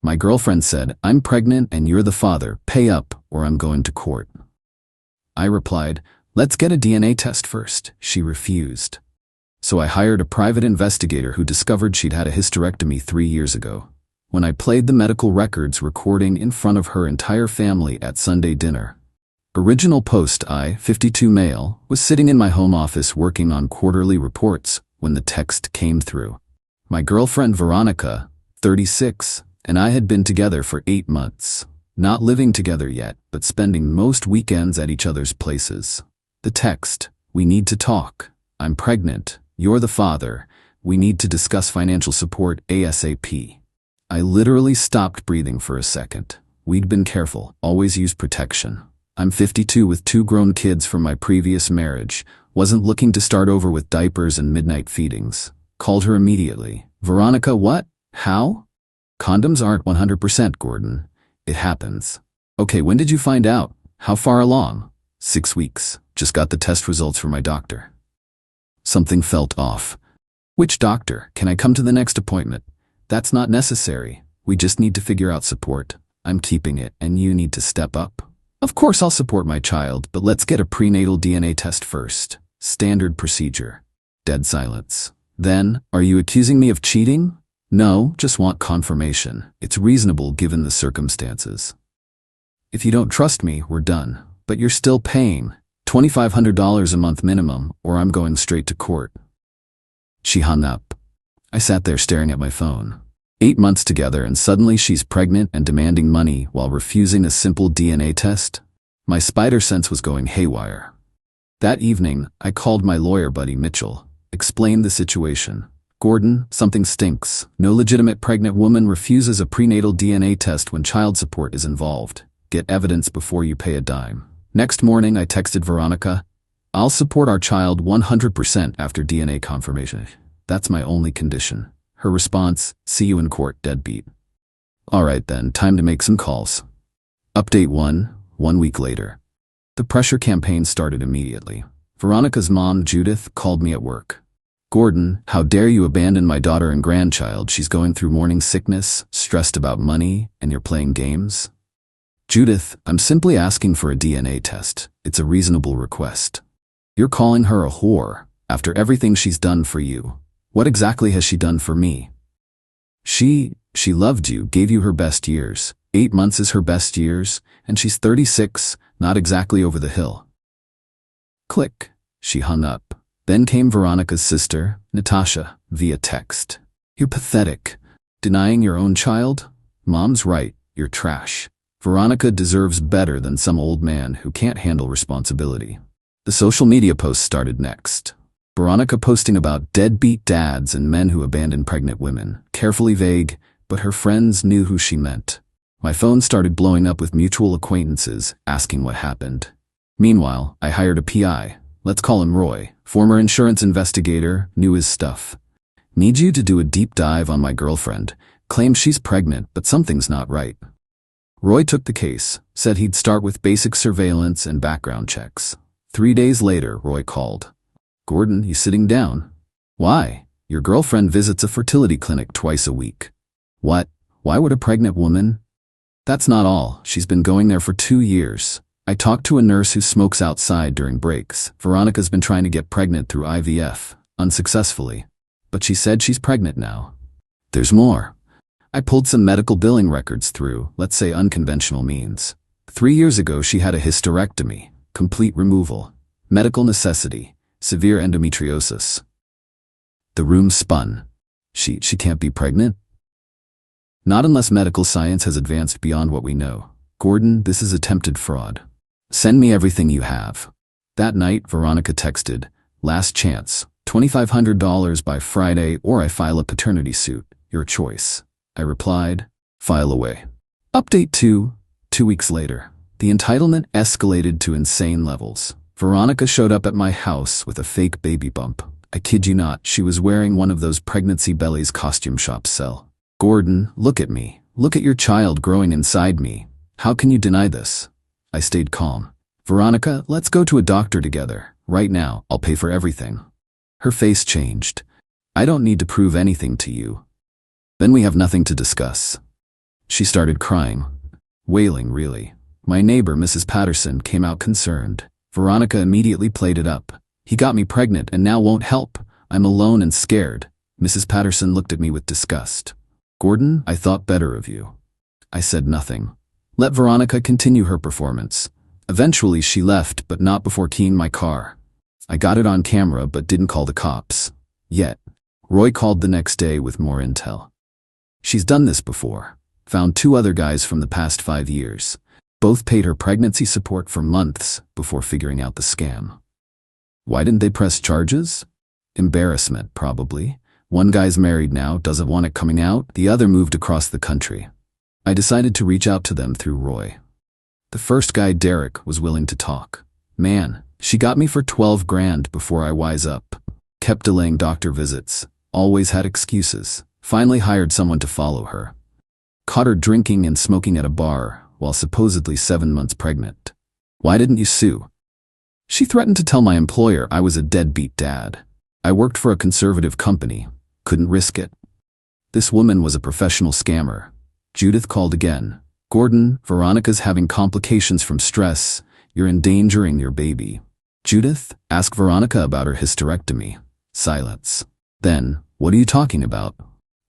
My girlfriend said, "I'm pregnant and you're the father. Pay up or I'm going to court." I replied, "Let's get a DNA test first." She refused. So I hired a private investigator who discovered she'd had a hysterectomy 3 years ago. When I played the medical records recording in front of her entire family at Sunday dinner. Original post I, 52 male, was sitting in my home office working on quarterly reports when the text came through. My girlfriend Veronica, 36, and I had been together for 8 months. Not living together yet, but spending most weekends at each other's places. The text, "We need to talk. I'm pregnant. You're the father. We need to discuss financial support ASAP." I literally stopped breathing for a second. We'd been careful, always use protection. I'm 52 with 2 grown kids from my previous marriage. Wasn't looking to start over with diapers and midnight feedings. Called her immediately. "Veronica, what? How?" "Condoms aren't 100%, Gordon. It happens." "Okay, when did you find out? How far along?" 6 weeks. Just got the test results from my doctor." Something felt off. "Which doctor? Can I come to the next appointment?" "That's not necessary. We just need to figure out support. I'm keeping it, and you need to step up." "Of course I'll support my child, but let's get a prenatal DNA test first." Standard procedure. Dead silence. Then, "Are you accusing me of cheating?" "No, just want confirmation. It's reasonable given the circumstances." "If you don't trust me, we're done. But you're still paying $2,500 a month minimum, or I'm going straight to court." She hung up. I sat there staring at my phone. 8 months together and suddenly she's pregnant and demanding money while refusing a simple DNA test? My spider sense was going haywire. That evening, I called my lawyer buddy Mitchell, explained the situation. "Gordon, something stinks. No legitimate pregnant woman refuses a prenatal DNA test when child support is involved. Get evidence before you pay a dime." Next morning, I texted Veronica, "I'll support our child 100% after DNA confirmation. That's my only condition." Her response, "See you in court, deadbeat." All right then, time to make some calls. Update 1 week later. The pressure campaign started immediately. Veronica's mom, Judith, called me at work. "Gordon, how dare you abandon my daughter and grandchild? She's going through morning sickness, stressed about money, and you're playing games?" "Judith, I'm simply asking for a DNA test. It's a reasonable request." "You're calling her a whore after everything she's done for you. What exactly has she done for me?" She loved you, gave you her best years. 8 months is her best years, and she's 36, not exactly over the hill." Click. She hung up. Then came Veronica's sister, Natasha, via text. "You're pathetic. Denying your own child? Mom's right, you're trash. Veronica deserves better than some old man who can't handle responsibility." The social media posts started next. Veronica posting about deadbeat dads and men who abandon pregnant women. Carefully vague, but her friends knew who she meant. My phone started blowing up with mutual acquaintances asking what happened. Meanwhile, I hired a PI. Let's call him Roy, former insurance investigator, knew his stuff. "Need you to do a deep dive on my girlfriend. Claims she's pregnant, but something's not right." Roy took the case, said he'd start with basic surveillance and background checks. 3 days later, Roy called. "Gordon, you sitting down?" "Why? Your girlfriend visits a fertility clinic twice a week." "What? Why would a pregnant woman?" "That's not all. She's been going there for 2 years. I talked to a nurse who smokes outside during breaks. Veronica's been trying to get pregnant through IVF, unsuccessfully. But she said she's pregnant now." "There's more." I pulled some medical billing records through, let's say unconventional means. 3 years ago she had a hysterectomy, complete removal, medical necessity, severe endometriosis. The room spun. She can't be pregnant? Not unless medical science has advanced beyond what we know. "Gordon, this is attempted fraud. Send me everything you have." That night, Veronica texted, "Last chance, $2,500 by Friday or I file a paternity suit. Your choice." I replied, "File away." Update 2 weeks later. The entitlement escalated to insane levels. Veronica showed up at my house with a fake baby bump. I kid you not, she was wearing one of those pregnancy bellies costume shops sell. "Gordon, look at me. Look at your child growing inside me. How can you deny this?" I stayed calm. "Veronica, let's go to a doctor together. Right now, I'll pay for everything." Her face changed. "I don't need to prove anything to you." "Then we have nothing to discuss." She started crying. Wailing, really. My neighbor, Mrs. Patterson, came out concerned. Veronica immediately played it up. He got me pregnant and now won't help. I'm alone and scared. Mrs. Patterson looked at me with disgust. Gordon, I thought better of you. I said nothing. Let Veronica continue her performance. Eventually she left, but not before keying my car. I got it on camera but didn't call the cops. Yet. Roy called the next day with more intel. She's done this before. Found 2 other guys from the past 5 years. Both paid her pregnancy support for months before figuring out the scam. Why didn't they press charges? Embarrassment, probably. One guy's married now, doesn't want it coming out. The other moved across the country. I decided to reach out to them through Roy. The first guy, Derek, was willing to talk. Man, she got me for 12 grand before I wise up. Kept delaying doctor visits. Always had excuses. Finally hired someone to follow her. Caught her drinking and smoking at a bar while supposedly 7 months pregnant. Why didn't you sue? She threatened to tell my employer I was a deadbeat dad. I worked for a conservative company. Couldn't risk it. This woman was a professional scammer. Judith called again. Gordon, Veronica's having complications from stress. You're endangering your baby. Judith, ask Veronica about her hysterectomy. Silence. Then, what are you talking about?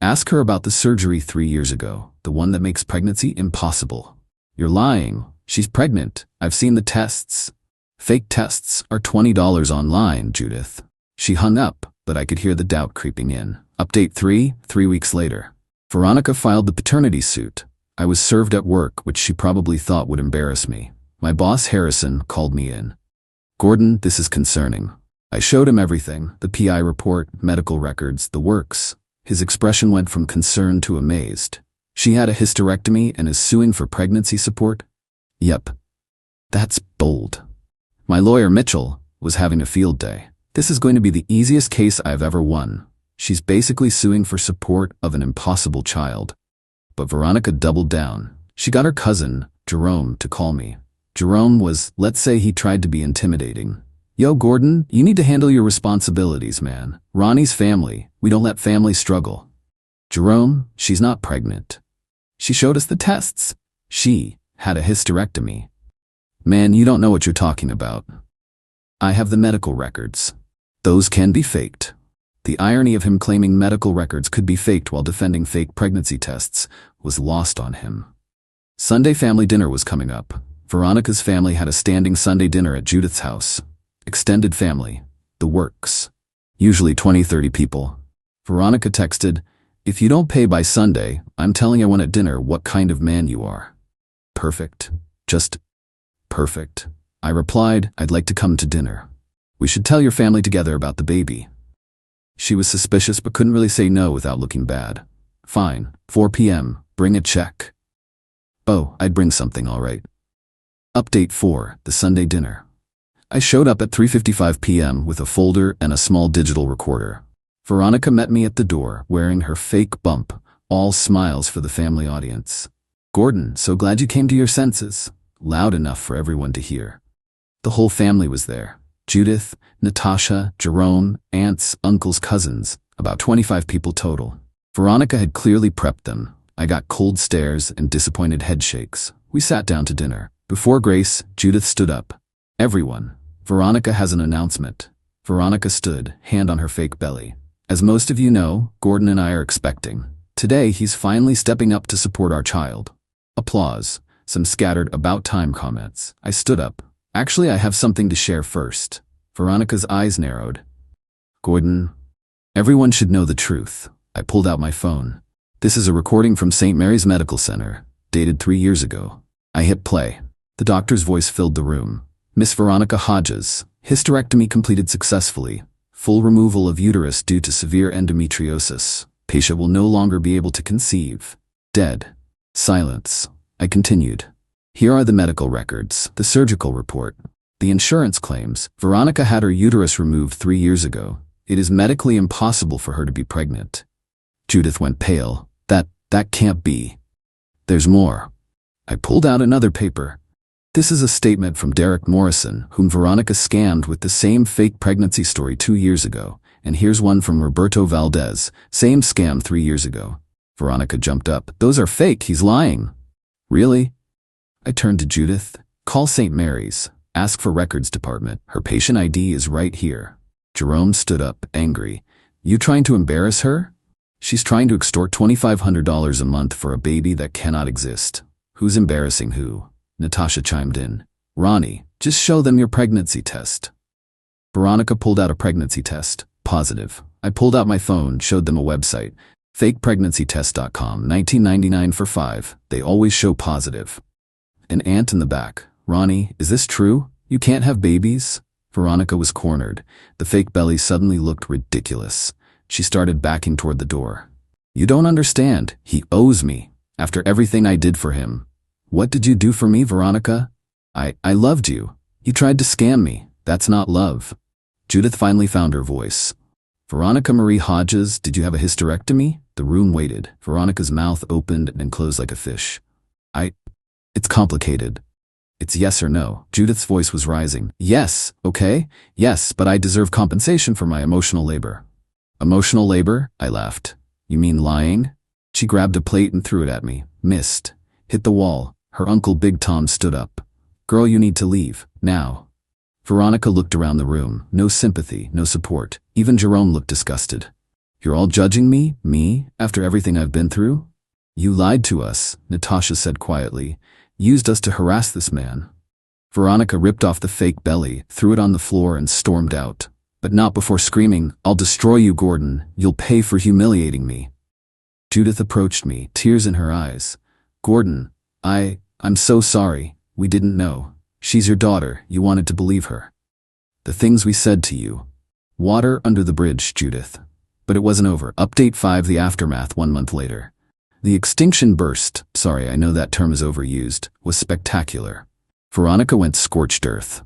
Ask her about the surgery 3 years ago, the one that makes pregnancy impossible. You're lying. She's pregnant. I've seen the tests. Fake tests are $20 online, Judith. She hung up, but I could hear the doubt creeping in. Update 3 weeks later. Veronica filed the paternity suit. I was served at work, which she probably thought would embarrass me. My boss, Harrison, called me in. Gordon, this is concerning. I showed him everything, the PI report, medical records, the works. His expression went from concerned to amazed. She had a hysterectomy and is suing for pregnancy support? Yep. That's bold. My lawyer, Mitchell, was having a field day. This is going to be the easiest case I've ever won. She's basically suing for support of an impossible child. But Veronica doubled down. She got her cousin, Jerome, to call me. Jerome was, let's say he tried to be intimidating. Yo, Gordon, you need to handle your responsibilities, man. Ronnie's family. We don't let families struggle. Jerome, she's not pregnant. She showed us the tests. She had a hysterectomy. Man, you don't know what you're talking about. I have the medical records. Those can be faked. The irony of him claiming medical records could be faked while defending fake pregnancy tests was lost on him. Sunday family dinner was coming up. Veronica's family had a standing Sunday dinner at Judith's house. Extended family. The works. Usually 20-30 people. Veronica texted, "If you don't pay by Sunday, I'm telling everyone at dinner what kind of man you are." Perfect. Just perfect. I replied, "I'd like to come to dinner. We should tell your family together about the baby." She was suspicious but couldn't really say no without looking bad. Fine, 4 p.m., bring a check. Oh, I'd bring something, all right. Update 4, the Sunday dinner. I showed up at 3:55 p.m. with a folder and a small digital recorder. Veronica met me at the door, wearing her fake bump, all smiles for the family audience. "Gordon, so glad you came to your senses." Loud enough for everyone to hear. The whole family was there. Judith, Natasha, Jerome, aunts, uncles, cousins, about 25 people total. Veronica had clearly prepped them. I got cold stares and disappointed head shakes. We sat down to dinner. Before Grace, Judith stood up. "Everyone, Veronica has an announcement." Veronica stood, hand on her fake belly. "As most of you know, Gordon and I are expecting. Today, he's finally stepping up to support our child." Applause. Some scattered about-time comments. I stood up. "Actually, I have something to share first." Veronica's eyes narrowed. "Gordon, everyone should know the truth." I pulled out my phone. "This is a recording from St. Mary's Medical Center, dated 3 years ago." I hit play. The doctor's voice filled the room. "Miss Veronica Hodges, hysterectomy completed successfully. Full removal of uterus due to severe endometriosis. Patient will no longer be able to conceive. Dead." Silence. I continued. "Here are the medical records, the surgical report. The insurance claims Veronica had her uterus removed 3 years ago. It is medically impossible for her to be pregnant." Judith went pale. That can't be." "There's more." I pulled out another paper. "This is a statement from Derek Morrison, whom Veronica scammed with the same fake pregnancy story 2 years ago. And here's one from Roberto Valdez, same scam 3 years ago." Veronica jumped up. Those are fake. He's lying. Really? I turned to Judith. Call St. Mary's. Ask for records department. Her patient ID is right here. Jerome stood up, angry. You trying to embarrass her? She's trying to extort $2,500 a month for a baby that cannot exist. Who's embarrassing who? Natasha chimed in. Ronnie, just show them your pregnancy test. Veronica pulled out a pregnancy test. Positive. I pulled out my phone, showed them a website. FakePregnancyTest.com, $19.99 for 5. They always show positive. An aunt in the back. Ronnie, is this true? You can't have babies? Veronica was cornered. The fake belly suddenly looked ridiculous. She started backing toward the door. You don't understand. He owes me. After everything I did for him. What did you do for me, Veronica? I loved you. You tried to scam me. That's not love. Judith finally found her voice. Veronica Marie Hodges, did you have a hysterectomy? The room waited. Veronica's mouth opened and closed like a fish. It's complicated. It's yes or no. Judith's voice was rising. Yes, okay? Yes, but I deserve compensation for my emotional labor. Emotional labor? I laughed. You mean lying? She grabbed a plate and threw it at me. Missed. Hit the wall. Her uncle Big Tom stood up. Girl, you need to leave. Now. Veronica looked around the room. No sympathy, no support. Even Jerome looked disgusted. You're all judging me? Me? After everything I've been through? You lied to us, Natasha said quietly. Used us to harass this man. Veronica ripped off the fake belly, threw it on the floor and stormed out. But not before screaming, I'll destroy you, Gordon. You'll pay for humiliating me. Judith approached me, tears in her eyes. Gordon, I'm so sorry. We didn't know. She's your daughter. You wanted to believe her. The things we said to you. Water under the bridge, Judith. But it wasn't over. Update 5, the aftermath 1 month later. The extinction burst, sorry, I know that term is overused, was spectacular. Veronica went scorched earth.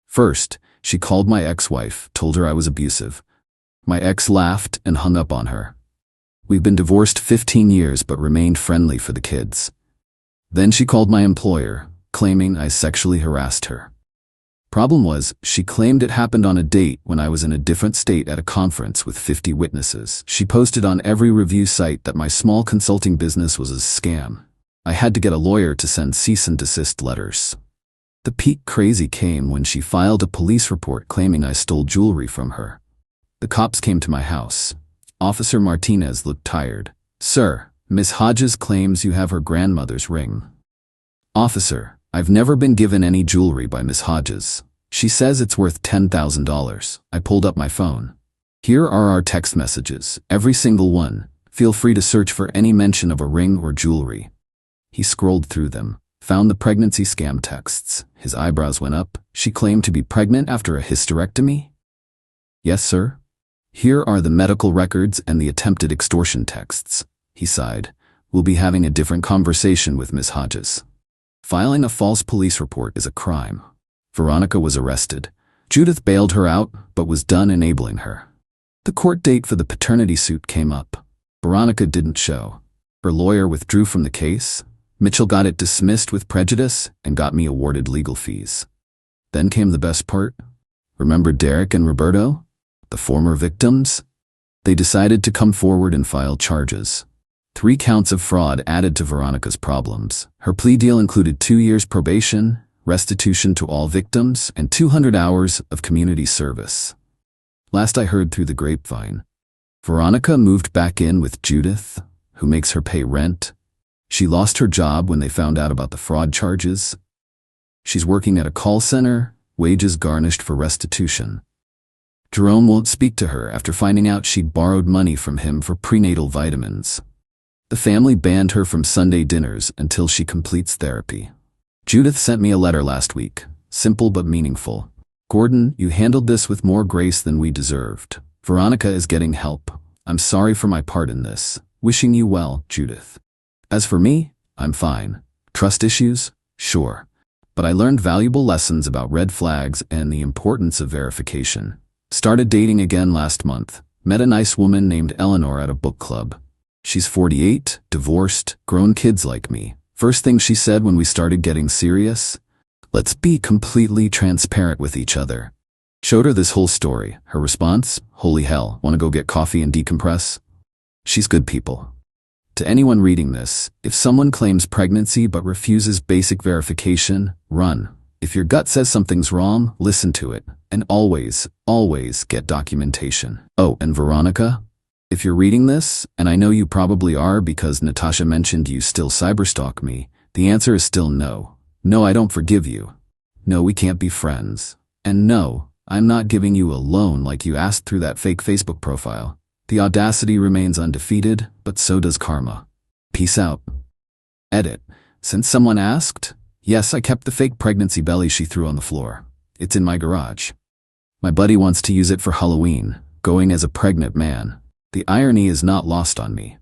First, she called my ex-wife, told her I was abusive. My ex laughed and hung up on her. We've been divorced 15 years but remained friendly for the kids. Then she called my employer, claiming I sexually harassed her. Problem was, she claimed it happened on a date when I was in a different state at a conference with 50 witnesses. She posted on every review site that my small consulting business was a scam. I had to get a lawyer to send cease and desist letters. The peak crazy came when she filed a police report claiming I stole jewelry from her. The cops came to my house. Officer Martinez looked tired. Sir, Miss Hodges claims you have her grandmother's ring. Officer, I've never been given any jewelry by Miss Hodges. She says it's worth $10,000. I pulled up my phone. Here are our text messages, every single one. Feel free to search for any mention of a ring or jewelry. He scrolled through them, found the pregnancy scam texts. His eyebrows went up. She claimed to be pregnant after a hysterectomy? Yes, sir. Here are the medical records and the attempted extortion texts. He sighed. We'll be having a different conversation with Miss Hodges. Filing a false police report is a crime. Veronica was arrested. Judith bailed her out, but was done enabling her. The court date for the paternity suit came up. Veronica didn't show. Her lawyer withdrew from the case. Mitchell got it dismissed with prejudice and got me awarded legal fees. Then came the best part. Remember Derek and Roberto? The former victims? They decided to come forward and file charges. 3 counts of fraud added to Veronica's problems. Her plea deal included 2 years probation, restitution to all victims, and 200 hours of community service. Last I heard through the grapevine, Veronica moved back in with Judith, who makes her pay rent. She lost her job when they found out about the fraud charges. She's working at a call center, wages garnished for restitution. Jerome won't speak to her after finding out she'd borrowed money from him for prenatal vitamins. The family banned her from Sunday dinners until she completes therapy. Judith sent me a letter last week, simple but meaningful. Gordon, you handled this with more grace than we deserved. Veronica is getting help. I'm sorry for my part in this. Wishing you well, Judith. As for me, I'm fine. Trust issues? Sure. But I learned valuable lessons about red flags and the importance of verification. Started dating again last month. Met a nice woman named Eleanor at a book club. She's 48, divorced, grown kids like me. First thing she said when we started getting serious, let's be completely transparent with each other. Showed her this whole story. Her response, holy hell, wanna go get coffee and decompress? She's good people. To anyone reading this, if someone claims pregnancy but refuses basic verification, run. If your gut says something's wrong, listen to it. And always, always get documentation. Oh, and Veronica? If you're reading this, and I know you probably are because Natasha mentioned you still cyberstalk me, the answer is still no. No, I don't forgive you. No, we can't be friends. And no, I'm not giving you a loan like you asked through that fake Facebook profile. The audacity remains undefeated, but so does karma. Peace out. Edit. Since someone asked, yes, I kept the fake pregnancy belly she threw on the floor. It's in my garage. My buddy wants to use it for Halloween, going as a pregnant man. The irony is not lost on me.